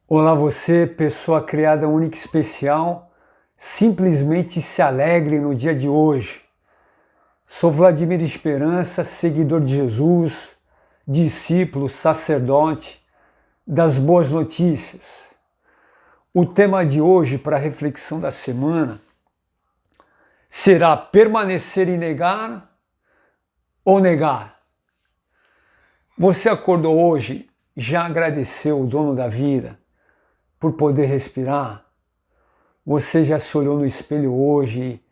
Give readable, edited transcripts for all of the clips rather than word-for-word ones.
Olá você, pessoa criada única e especial, simplesmente se alegre no dia de hoje. Sou Vladimir Esperança, seguidor de Jesus, discípulo, sacerdote das boas notícias. O tema de hoje para a reflexão da semana será permanecer e negar ou negar. Você acordou hoje, já agradeceu o dono da vida por poder respirar? Você já se olhou no espelho hoje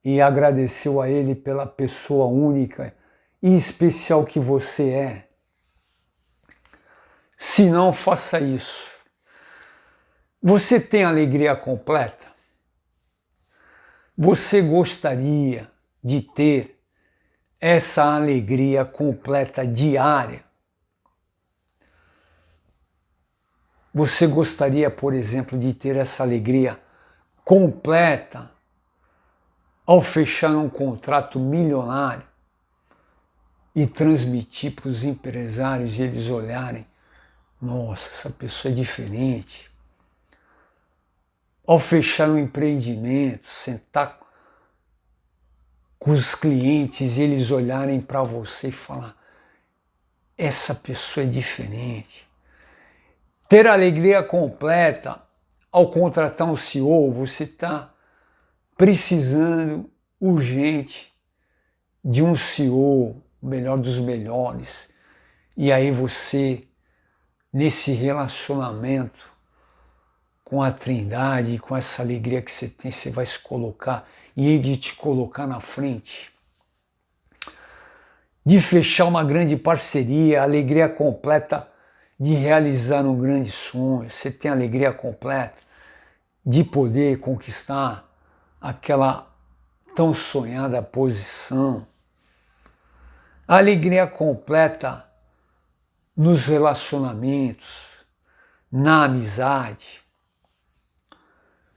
e agradeceu a Ele pela pessoa única e especial que você é? Se não, faça isso. Você tem alegria completa? Você gostaria de ter essa alegria completa diária? Você gostaria, por exemplo, de ter essa alegria completa ao fechar um contrato milionário e transmitir para os empresários e eles olharem: nossa, essa pessoa é diferente. Ao fechar um empreendimento, sentar com os clientes e eles olharem para você e falar: essa pessoa é diferente. Ter alegria completa ao contratar um CEO, você está precisando urgente de um CEO, o melhor dos melhores. E aí você, nesse relacionamento com a Trindade, com essa alegria que você tem, você vai se colocar e ele te colocar na frente. De fechar uma grande parceria, alegria completa de realizar um grande sonho. Você tem alegria completa de poder conquistar aquela tão sonhada posição. A alegria completa nos relacionamentos, na amizade.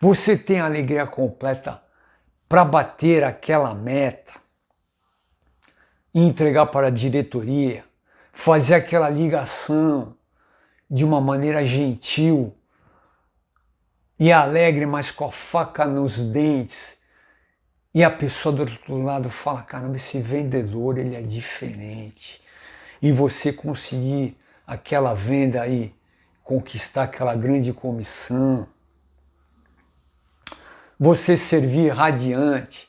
Você tem alegria completa para bater aquela meta e entregar para a diretoria, fazer aquela ligação de uma maneira gentil e alegre, mas com a faca nos dentes. E a pessoa do outro lado fala: caramba, esse vendedor ele é diferente. E você conseguir aquela venda aí, conquistar aquela grande comissão. Você servir radiante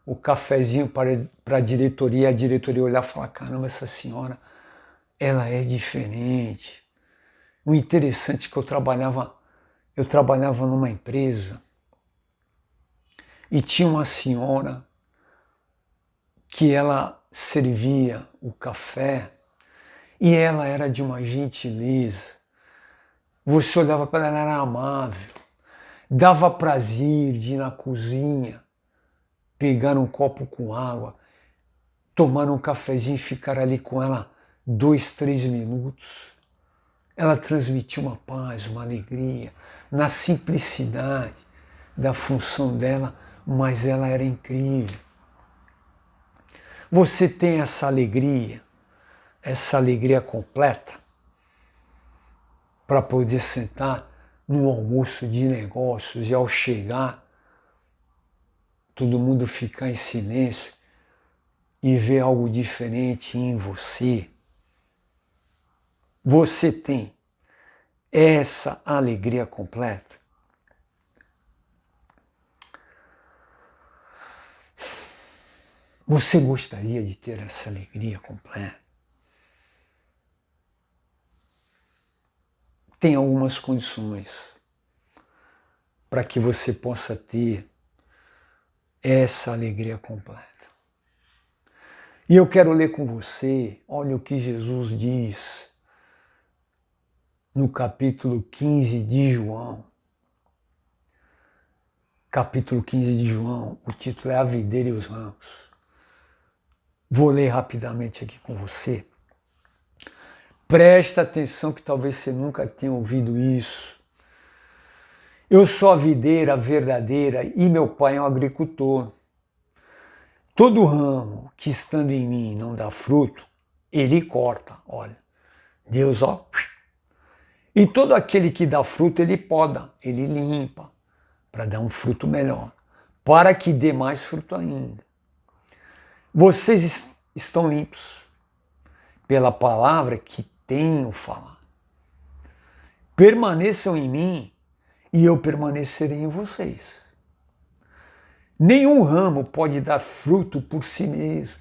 o cafezinho para a diretoria olhar e falar: caramba, essa senhora, ela é diferente. O interessante é que eu trabalhava numa empresa e tinha uma senhora que ela servia o café e ela era de uma gentileza. Você olhava para ela, ela era amável, dava prazer de ir na cozinha, pegar um copo com água, tomar um cafezinho e ficar ali com ela 2, 3 minutos. Ela transmitia uma paz, uma alegria, na simplicidade da função dela, mas ela era incrível. Você tem essa alegria completa para poder sentar no almoço de negócios e ao chegar, todo mundo ficar em silêncio e ver algo diferente em você. Você tem essa alegria completa? Você gostaria de ter essa alegria completa? Tem algumas condições para que você possa ter essa alegria completa. E eu quero ler com você, olha o que Jesus diz no capítulo 15 de João. Capítulo 15 de João, o título é A Videira e os Ramos. Vou ler rapidamente aqui com você. Presta atenção que talvez você nunca tenha ouvido isso. Eu sou a videira verdadeira e meu pai é um agricultor. Todo ramo que estando em mim não dá fruto, ele corta. Olha, Deus, E todo aquele que dá fruto, ele poda, ele limpa, para dar um fruto melhor, para que dê mais fruto ainda. Vocês estão limpos pela palavra que tenho falado. Permaneçam em mim e eu permanecerei em vocês. Nenhum ramo pode dar fruto por si mesmo.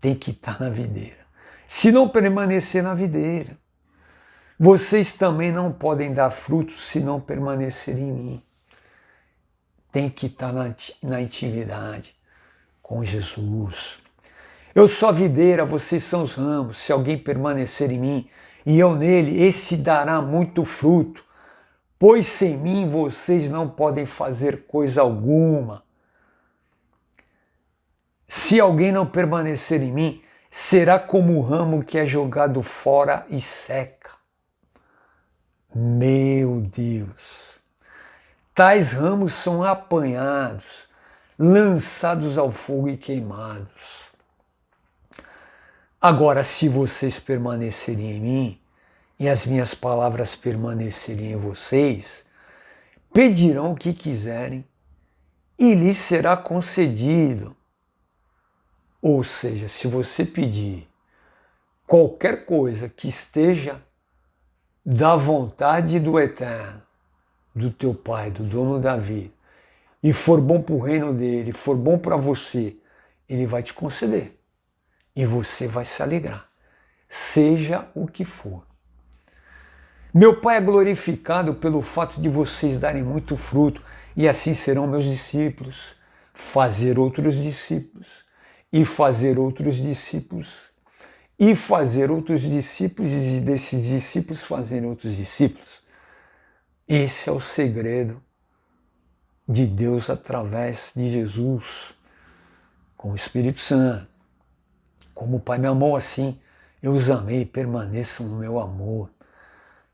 Tem que estar na videira. Se não permanecer na videira, vocês também não podem dar fruto se não permanecer em mim. Tem que estar na intimidade com Jesus. Eu sou a videira, vocês são os ramos. Se alguém permanecer em mim e eu nele, esse dará muito fruto. Pois sem mim vocês não podem fazer coisa alguma. Se alguém não permanecer em mim, será como o ramo que é jogado fora e seca. Meu Deus! Tais ramos são apanhados, lançados ao fogo e queimados. Agora, se vocês permanecerem em mim e as minhas palavras permanecerem em vocês, pedirão o que quiserem e lhes será concedido. Ou seja, se você pedir qualquer coisa que esteja da vontade do Eterno, do teu Pai, do dono da vida, e for bom para o reino dele, for bom para você, ele vai te conceder. E você vai se alegrar, seja o que for. Meu Pai é glorificado pelo fato de vocês darem muito fruto, e assim serão meus discípulos. Fazer outros discípulos, e fazer outros discípulos, e fazer outros discípulos, e desses discípulos fazerem outros discípulos. Esse é o segredo de Deus através de Jesus, com o Espírito Santo. Como o Pai me amou assim, eu os amei, permaneçam no meu amor.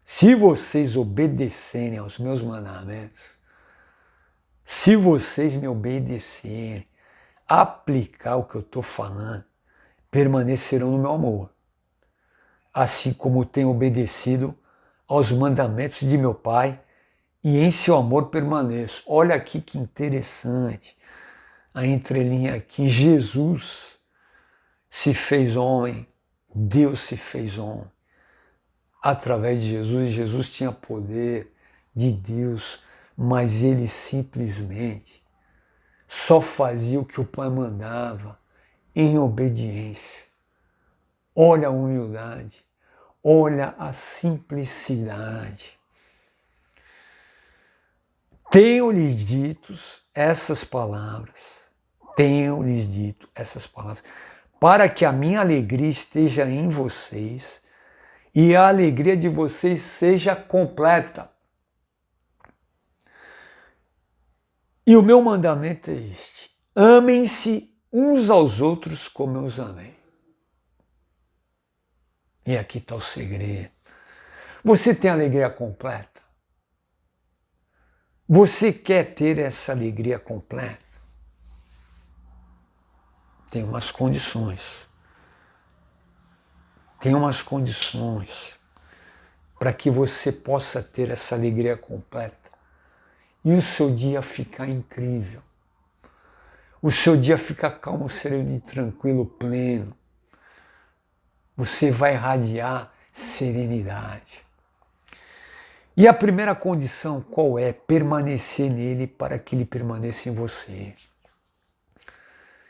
Se vocês obedecerem aos meus mandamentos, se vocês me obedecerem, aplicar o que eu estou falando, permanecerão no meu amor. Assim como tenho obedecido aos mandamentos de meu Pai, e em seu amor permaneço. Olha aqui que interessante, a entrelinha aqui, Jesus se fez homem, Deus se fez homem. Através de Jesus, Jesus tinha poder de Deus, mas ele simplesmente só fazia o que o Pai mandava em obediência. Olha a humildade, olha a simplicidade. Tenho-lhes dito essas palavras, para que a minha alegria esteja em vocês e a alegria de vocês seja completa. E o meu mandamento é este: amem-se uns aos outros como eu os amei. E aqui está o segredo. Você tem alegria completa? Você quer ter essa alegria completa? Tem umas condições. Tem umas condições para que você possa ter essa alegria completa e o seu dia ficar incrível. O seu dia ficar calmo, sereno e tranquilo, pleno. Você vai irradiar serenidade. E a primeira condição qual é? Permanecer nele para que ele permaneça em você.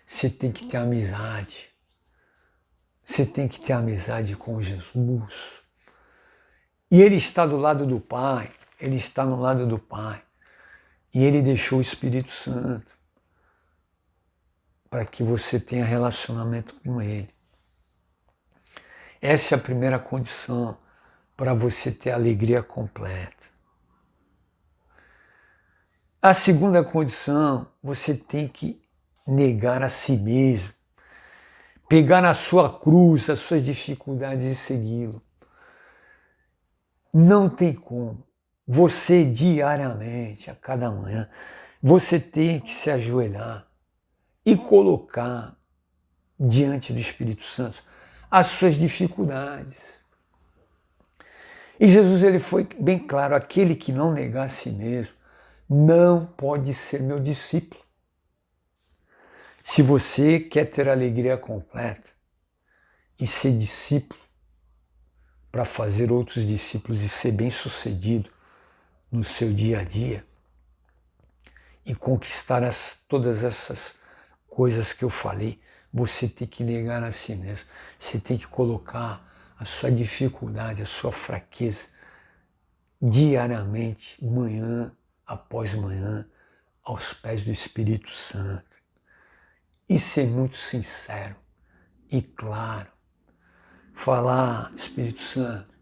Você tem que ter amizade. Você tem que ter amizade com Jesus. E ele está do lado do Pai. Ele está no lado do Pai. E ele deixou o Espírito Santo para que você tenha relacionamento com ele. Essa é a primeira condição para você ter a alegria completa. A segunda condição, você tem que negar a si mesmo, pegar na sua cruz as suas dificuldades e segui-lo. Não tem como. Você diariamente, a cada manhã, você tem que se ajoelhar e colocar diante do Espírito Santo as suas dificuldades. E Jesus ele foi bem claro, aquele que não negar a si mesmo não pode ser meu discípulo. Se você quer ter alegria completa e ser discípulo para fazer outros discípulos e ser bem-sucedido no seu dia a dia e conquistar todas essas coisas que eu falei, você tem que negar a si mesmo. Você tem que colocar a sua dificuldade, a sua fraqueza diariamente, manhã após manhã, aos pés do Espírito Santo. E ser muito sincero e claro. Falar, Espírito Santo,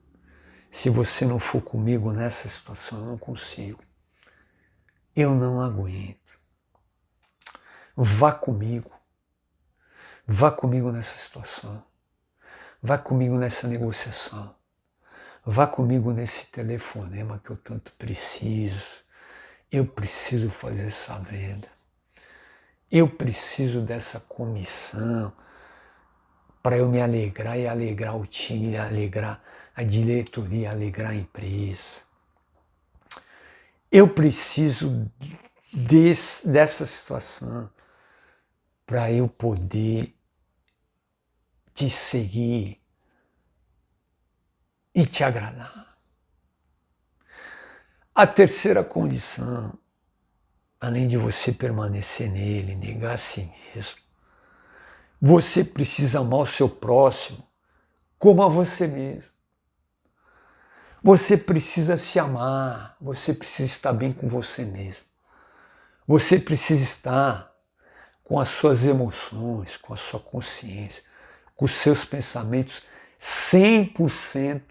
se você não for comigo nessa situação, eu não consigo. Eu não aguento. Vá comigo. Vá comigo nessa situação. Vá comigo nessa negociação. Vá comigo nesse telefonema que eu tanto preciso. Eu preciso fazer essa venda. Eu preciso dessa comissão para eu me alegrar e alegrar o time, alegrar a diretoria, alegrar a empresa. Eu preciso dessa situação para eu poder te seguir e te agradar. A terceira condição, além de você permanecer nele, negar a si mesmo, você precisa amar o seu próximo como a você mesmo. Você precisa se amar, você precisa estar bem com você mesmo. Você precisa estar com as suas emoções, com a sua consciência, com os seus pensamentos 100%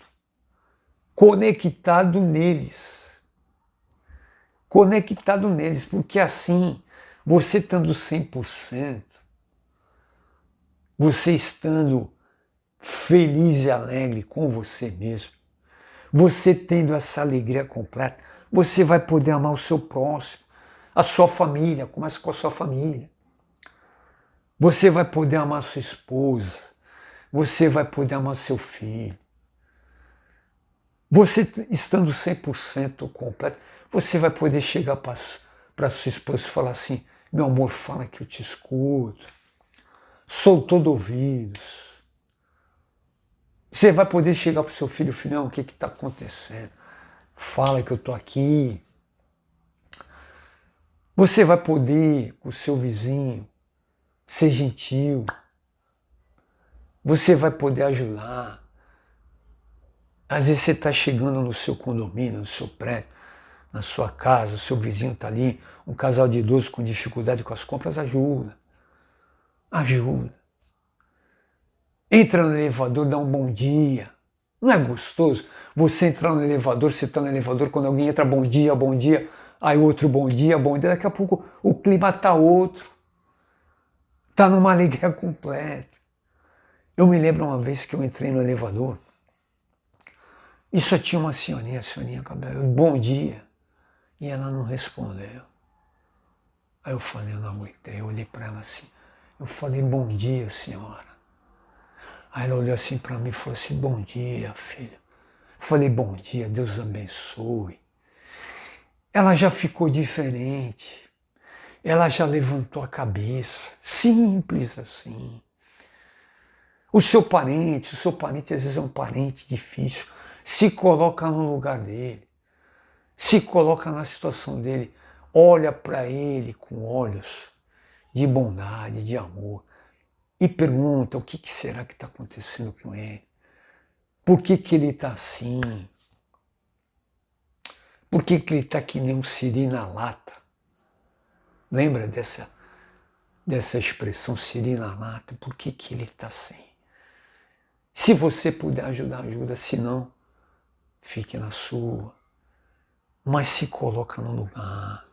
conectado neles. Conectado neles, porque assim, você estando 100%, você estando feliz e alegre com você mesmo, você tendo essa alegria completa, você vai poder amar o seu próximo, a sua família, começa com a sua família. Você vai poder amar a sua esposa, você vai poder amar seu filho. Você estando 100% completo, você vai poder chegar para sua esposa e falar assim, meu amor, fala que eu te escuto, sou todo ouvidos. Você vai poder chegar para o seu filho, filhão, o que está acontecendo? Fala que eu estou aqui. Você vai poder, com o seu vizinho, ser gentil. Você vai poder ajudar. Às vezes você está chegando no seu condomínio, no seu prédio, na sua casa, o seu vizinho está ali, um casal de idosos com dificuldade com as compras, ajuda. Ajuda. Entra no elevador, dá um bom dia. Não é gostoso você entrar no elevador, você está no elevador, quando alguém entra, bom dia, aí outro bom dia, daqui a pouco o clima está outro. Está numa alegria completa. Eu me lembro uma vez que eu entrei no elevador e só tinha uma senhorinha cabelo, bom dia. E ela não respondeu. Aí eu falei, eu não aguentei, eu olhei para ela assim. Eu falei, bom dia, senhora. Aí ela olhou assim para mim e falou assim, bom dia, filha. Eu falei, bom dia, Deus abençoe. Ela já ficou diferente. Ela já levantou a cabeça. Simples assim. O seu parente às vezes é um parente difícil, se coloca no lugar dele. Se coloca na situação dele, olha para ele com olhos de bondade, de amor e pergunta o que será que está acontecendo com ele. Por que ele está assim? Por que ele está que nem um siri na lata? Lembra dessa expressão siri na lata? Por que ele está assim? Se você puder ajudar, ajuda. Se não, fique na sua. Mas se coloca no lugar.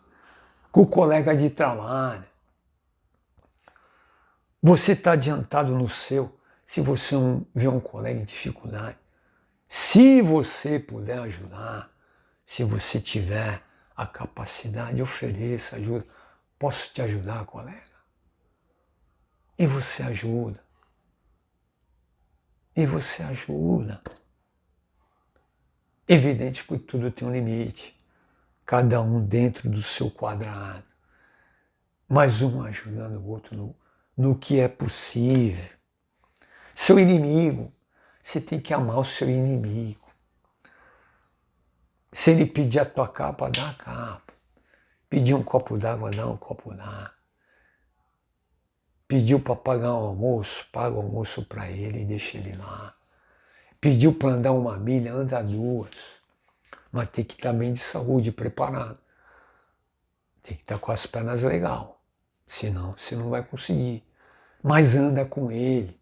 Com o colega de trabalho. Você está adiantado no seu, se você vê um colega em dificuldade. Se você puder ajudar, se você tiver a capacidade, ofereça ajuda. Posso te ajudar, colega? E você ajuda. E você ajuda. Evidente que tudo tem um limite, cada um dentro do seu quadrado, mas um ajudando o outro no que é possível. Seu inimigo, você tem que amar o seu inimigo. Se ele pedir a tua capa, dá a capa. Pedir um copo d'água, dá um copo d'água. Pediu para pagar o almoço, paga o almoço para ele e deixa ele lá. Pediu para andar 1 milha, anda 2. Mas tem que estar bem de saúde, preparado. Tem que estar com as pernas legal. Senão você não vai conseguir. Mas anda com ele.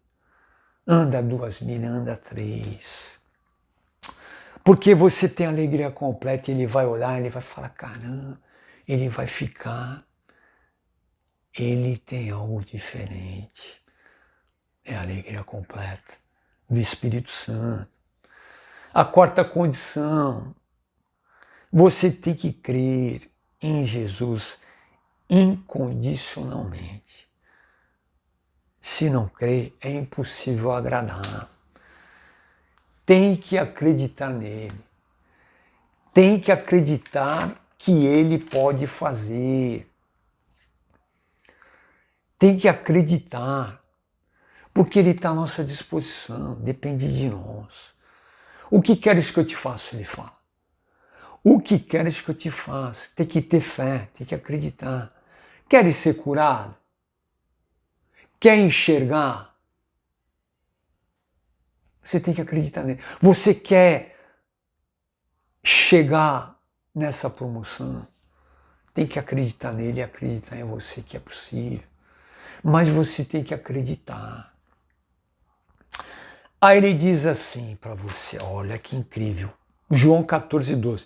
Anda 2 milhas, anda 3. Porque você tem alegria completa e ele vai olhar, ele vai falar, caramba, ele vai ficar. Ele tem algo diferente. É a alegria completa do Espírito Santo. A quarta condição, você tem que crer em Jesus incondicionalmente. Se não crer, é impossível agradar. Tem que acreditar nele. Tem que acreditar que ele pode fazer. Tem que acreditar, porque ele está à nossa disposição, depende de nós. O que queres que eu te faça? Ele fala. O que queres que eu te faça? Tem que ter fé, tem que acreditar. Queres ser curado? Quer enxergar? Você tem que acreditar nele. Você quer chegar nessa promoção? Tem que acreditar nele e acreditar em você que é possível. Mas você tem que acreditar. Aí ele diz assim para você, olha que incrível. João 14:12.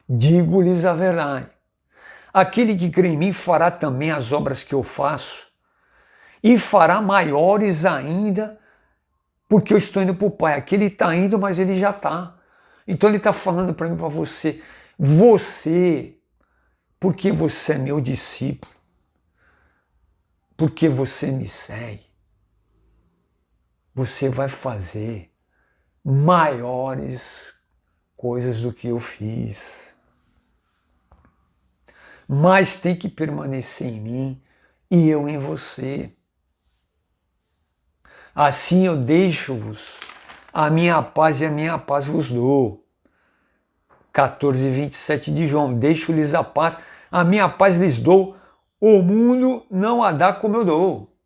Digo-lhes a verdade. Aquele que crê em mim fará também as obras que eu faço e fará maiores ainda, porque eu estou indo para o Pai. Aquele está indo, mas ele já está. Então ele está falando para mim, para você. Você, porque você é meu discípulo, porque você me segue, você vai fazer maiores coisas do que eu fiz. Mas tem que permanecer em mim e eu em você. Assim eu deixo-vos a minha paz e a minha paz vos dou. 14:27 de João. Deixo-lhes a paz, a minha paz lhes dou. O mundo não a dá como eu dou.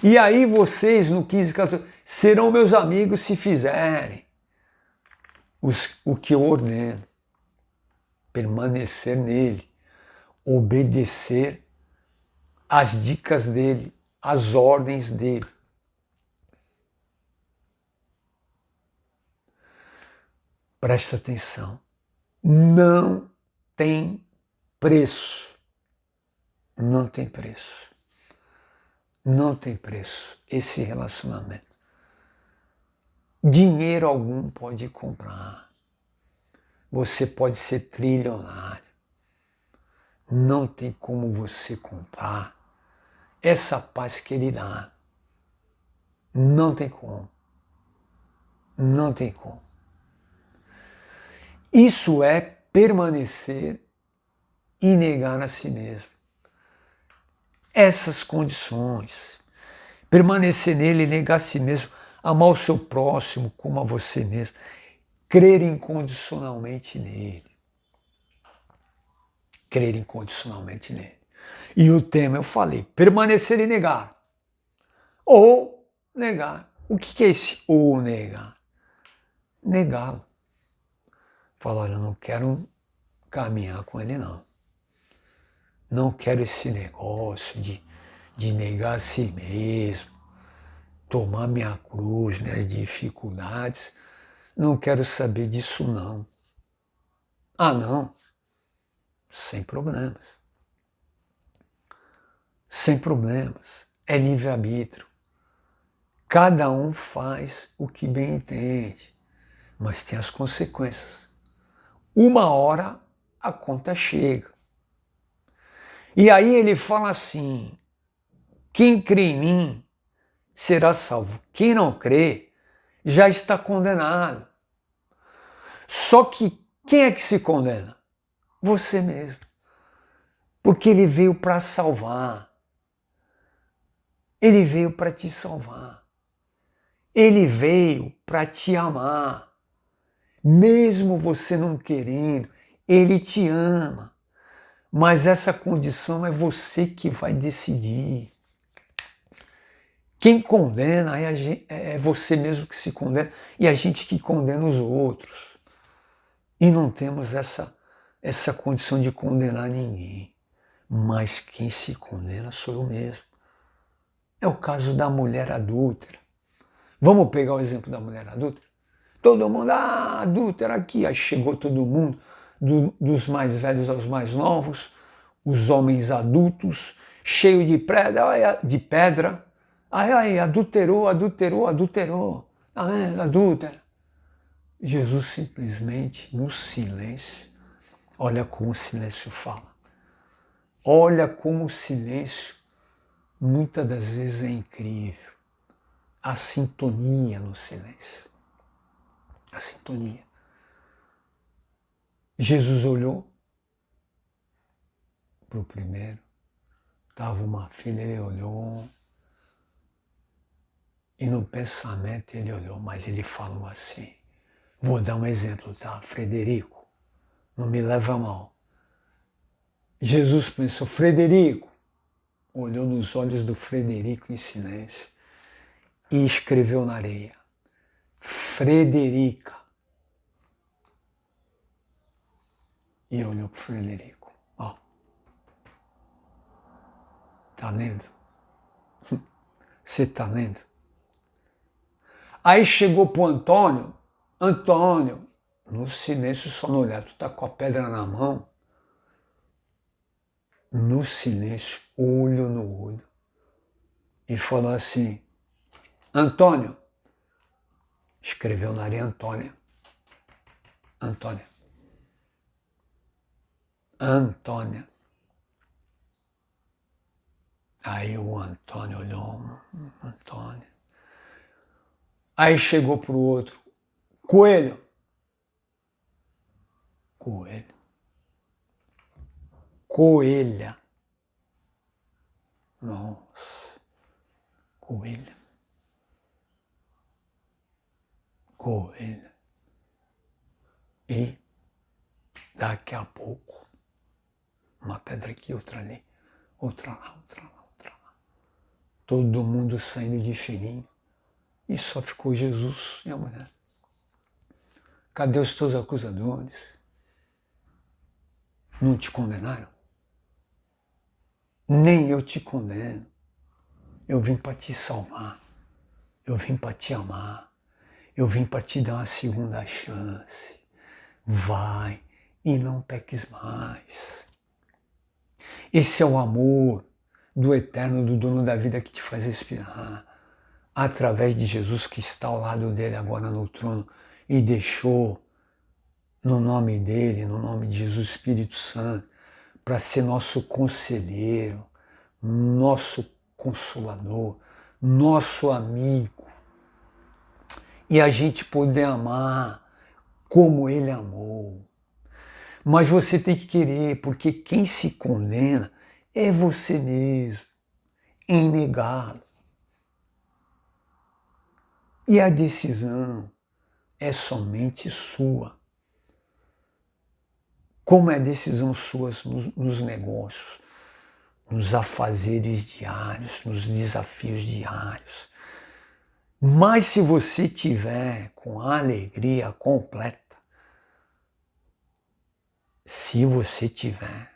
E aí vocês, no 15:14, serão meus amigos se fizerem o que eu ordeno. Permanecer nele, obedecer às dicas dele, às ordens dele. Presta atenção. Não tem preço. Não tem preço. Não tem preço esse relacionamento. Dinheiro algum pode comprar. Você pode ser trilionário. Não tem como você comprar essa paz que ele dá. Não tem como. Não tem como. Isso é permanecer e negar a si mesmo. Essas condições. Permanecer nele e negar a si mesmo. Amar o seu próximo como a você mesmo. Crer incondicionalmente nele. Crer incondicionalmente nele. E o tema eu falei, permanecer e negar. Ou negar. O que é esse ou negar? Negá-lo. Falar, eu não quero caminhar com ele não. Não quero esse negócio de negar a si mesmo, tomar minha cruz, minhas dificuldades. Não quero saber disso não. Ah, não. Sem problemas. Sem problemas. É livre-arbítrio. Cada um faz o que bem entende, mas tem as consequências. Uma hora a conta chega. E aí ele fala assim, quem crê em mim será salvo. Quem não crê já está condenado. Só que quem é que se condena? Você mesmo. Porque ele veio para salvar. Ele veio para te salvar. Ele veio para te amar. Mesmo você não querendo, ele te ama. Mas essa condição é você que vai decidir. Quem condena é você mesmo que se condena e a gente que condena os outros. E não temos essa condição de condenar ninguém. Mas quem se condena sou eu mesmo. É o caso da mulher adúltera. Vamos pegar o exemplo da mulher adúltera? Todo mundo, adúltera aqui. Aí chegou todo mundo, dos mais velhos aos mais novos, os homens adultos, cheio de pedra. Aí, adulterou. Tá vendo? Adúltera. Jesus simplesmente, no silêncio, olha como o silêncio fala. Olha como o silêncio, muitas das vezes, é incrível. A sintonia no silêncio. A sintonia. Jesus olhou para o primeiro. Estava uma filha, ele olhou. E no pensamento ele olhou, mas ele falou assim. Vou dar um exemplo, tá? Frederico, não me leva a mal. Jesus pensou, Frederico. Olhou nos olhos do Frederico em silêncio e escreveu na areia. Frederica. E olhou para o Frederico. Ó. Tá lendo? Você tá lendo? Aí chegou pro Antônio. Antônio, no silêncio, só no olhar. Tu tá com a pedra na mão. No silêncio, olho no olho. E falou assim, Antônio. Escreveu na areia Antônia. Antônia. Antônia. Aí o Antônio olhou, Antônia. Aí chegou pro outro, Coelho. Coelho. Coelha. Nossa. Coelha. Coelha. E daqui a pouco, uma pedra aqui, outra ali, outra lá, outra lá, outra lá. Todo mundo saindo de fininho. E só ficou Jesus e a mulher. Cadê os teus acusadores? Não te condenaram? Nem eu te condeno. Eu vim para te salvar. Eu vim para te amar. Eu vim para te dar uma segunda chance. Vai e não peques mais. Esse é o amor do eterno, do dono da vida que te faz respirar. Através de Jesus que está ao lado dele agora no trono e deixou no nome dele, no nome de Jesus Espírito Santo, para ser nosso conselheiro, nosso consolador, nosso amigo. E a gente poder amar como ele amou. Mas você tem que querer, porque quem se condena é você mesmo, em negá-lo. E a decisão é somente sua. Como é decisão sua nos negócios, nos afazeres diários, nos desafios diários. Mas se você tiver com a alegria completa, se você tiver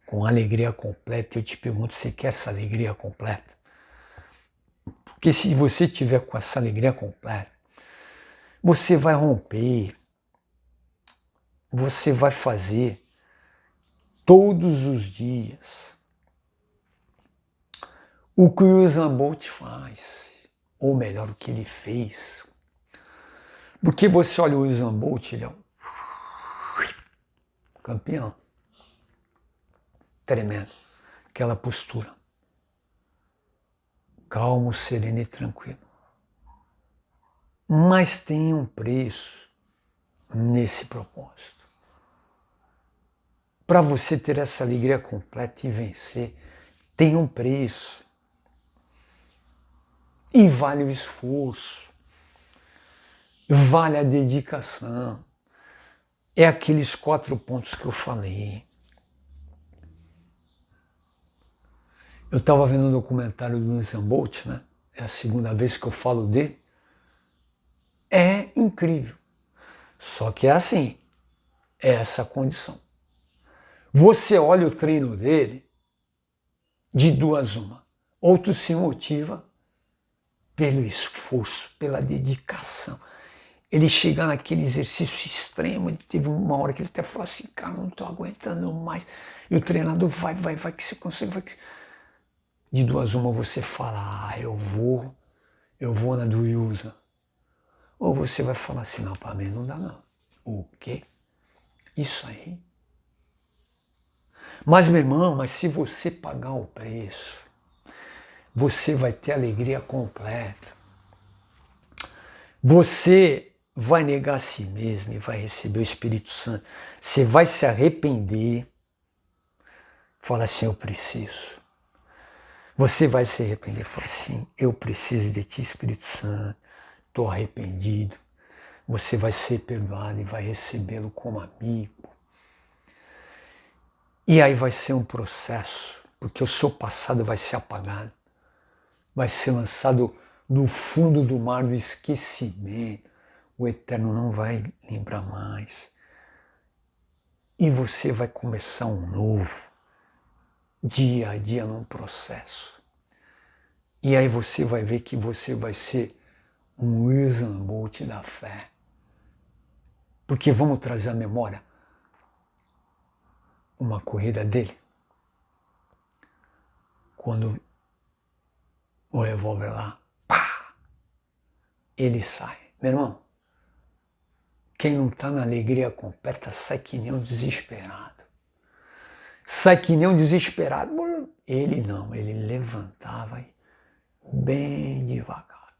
com a alegria completa, eu te pergunto, você quer essa alegria completa? Porque se você tiver com essa alegria completa, você vai romper, você vai fazer todos os dias o que o Usain Bolt faz, ou melhor, o que ele fez. Porque você olha o Usain Bolt, ele é um campeão. Tremendo. Aquela postura. Calmo, sereno e tranquilo. Mas tem um preço nesse propósito. Para você ter essa alegria completa e vencer, tem um preço. E vale o esforço. Vale a dedicação. É aqueles 4 pontos que eu falei. Eu estava vendo um documentário do Usain Bolt, né? É a segunda vez que eu falo dele. É incrível. Só que é assim, é essa condição. Você olha o treino dele, de 2 uma. Ou tu se motiva pelo esforço, pela dedicação. Ele chega naquele exercício extremo, ele teve uma hora que ele até falou assim, cara, não estou aguentando mais. E o treinador vai que você consegue, vai que... De 2 uma você fala, eu vou na do Usain. Ou você vai falar assim, não, para mim não dá não. O quê? Isso aí? Mas, meu irmão, mas se você pagar o preço, você vai ter alegria completa. Você vai negar a si mesmo e vai receber o Espírito Santo. Você vai se arrepender. Fala assim, eu preciso. Você vai se arrepender. Fala assim, eu preciso de ti, Espírito Santo. Estou arrependido. Você vai ser perdoado e vai recebê-lo como amigo. E aí vai ser um processo, porque o seu passado vai ser apagado. Vai ser lançado no fundo do mar do esquecimento. O Eterno não vai lembrar mais. E você vai começar um novo, dia a dia num processo. E aí você vai ver que você vai ser um Usain Bolt da fé. Porque vamos trazer à memória uma corrida dele. Quando o revólver lá, pá, ele sai. Meu irmão, quem não está na alegria completa sai que nem um desesperado. Sai que nem um desesperado. Ele não, ele levantava bem devagar,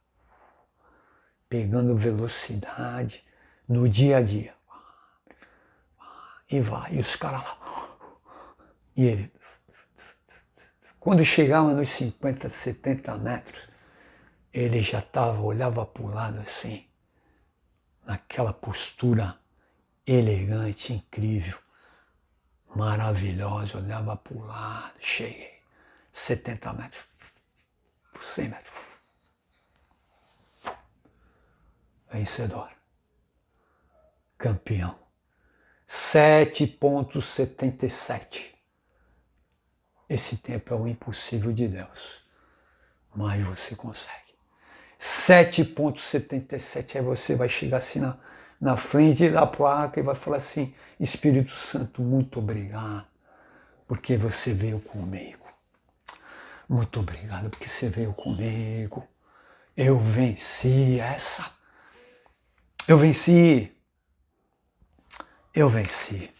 pegando velocidade no dia a dia. E vai, e os caras lá. E ele, quando chegava nos 50, 70 metros, ele já estava, olhava para o lado assim, naquela postura elegante, incrível, maravilhosa, olhava para o lado, cheguei, 70 metros, 100 metros, vencedor, campeão, 7,77. Esse tempo é o impossível de Deus, mas você consegue. 7,77, aí você vai chegar assim na frente da placa e vai falar assim, Espírito Santo, muito obrigado, porque você veio comigo. Muito obrigado, porque você veio comigo. Eu venci essa. Eu venci. Eu venci.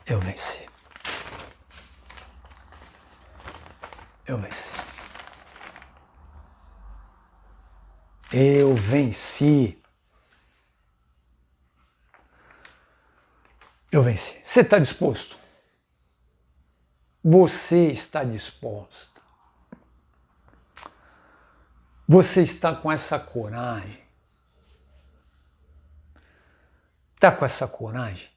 Eu venci. Eu venci. Eu venci. Eu venci. Você está disposto? Você está disposta? Você está com essa coragem? Está com essa coragem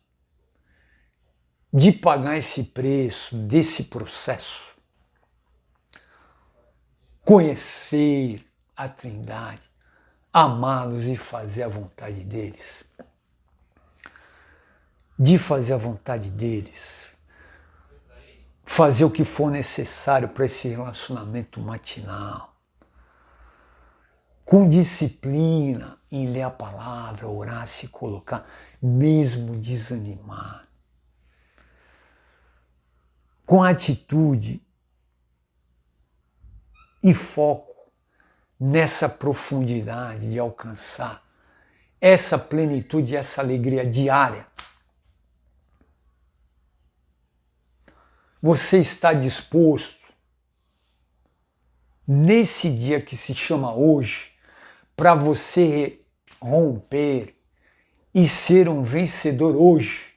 de pagar esse preço desse processo? Conhecer a Trindade, amá-los e fazer a vontade deles. De fazer a vontade deles. Fazer o que for necessário para esse relacionamento matinal. Com disciplina em ler a palavra, orar, se colocar, mesmo desanimado. Com atitude e foco nessa profundidade de alcançar essa plenitude e essa alegria diária. Você está disposto, nesse dia que se chama hoje, para você romper e ser um vencedor hoje,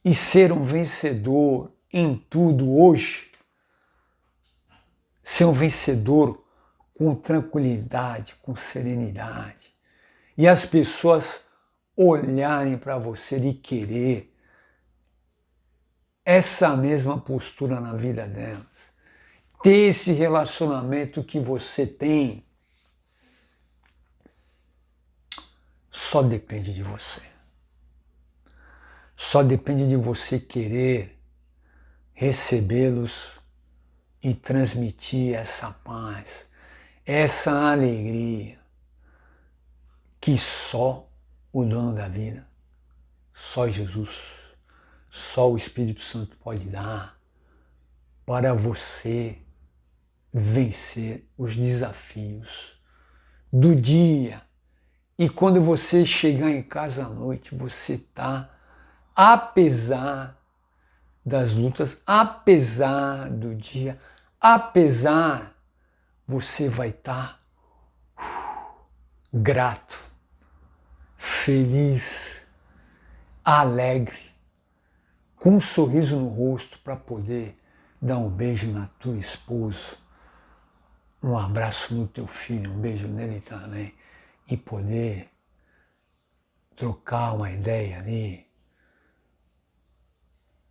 e ser um vencedor em tudo hoje, ser um vencedor com tranquilidade, com serenidade, e as pessoas olharem para você e querer essa mesma postura na vida delas, ter esse relacionamento que você tem, só depende de você. Só depende de você querer recebê-los e transmitir essa paz, essa alegria que só o dono da vida, só Jesus, só o Espírito Santo pode dar para você vencer os desafios do dia. E quando você chegar em casa à noite, você está, apesar das lutas, apesar do dia, apesar, você vai estar grato, feliz, alegre, com um sorriso no rosto para poder dar um beijo na tua esposa, um abraço no teu filho, um beijo nele também, e poder trocar uma ideia ali,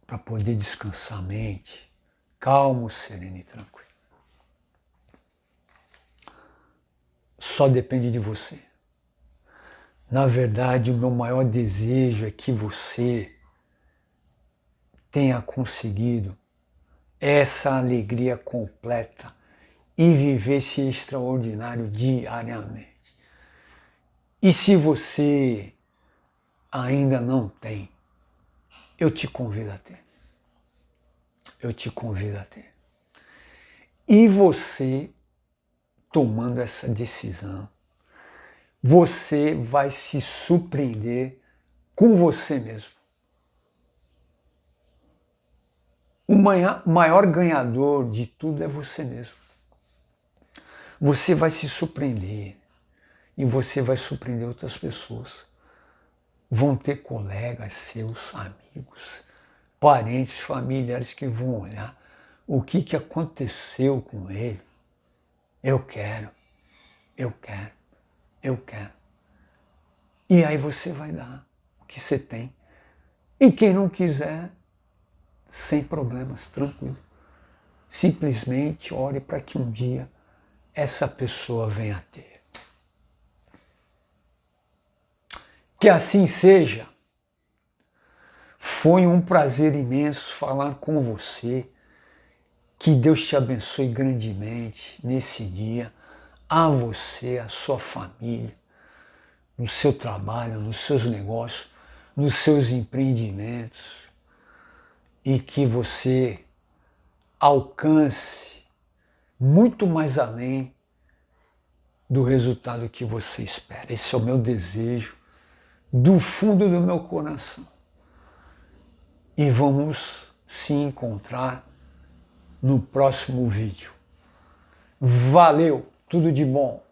para poder descansar a mente, calmo, sereno e tranquilo. Só depende de você. Na verdade, o meu maior desejo é que você tenha conseguido essa alegria completa e viver esse extraordinário diariamente. E se você ainda não tem, eu te convido a ter. Eu te convido a ter. E você, tomando essa decisão, você vai se surpreender com você mesmo. O maior ganhador de tudo é você mesmo. Você vai se surpreender e você vai surpreender outras pessoas. Vão ter colegas seus, amigos, parentes, familiares que vão olhar o que aconteceu com ele. Eu quero. E aí você vai dar o que você tem. E quem não quiser, sem problemas, tranquilo. Simplesmente ore para que um dia essa pessoa venha a ter. Que assim seja. Foi um prazer imenso falar com você. Que Deus te abençoe grandemente nesse dia. A você, a sua família, no seu trabalho, nos seus negócios, nos seus empreendimentos. E que você alcance muito mais além do resultado que você espera. Esse é o meu desejo do fundo do meu coração. E vamos se encontrar no próximo vídeo. Valeu, tudo de bom!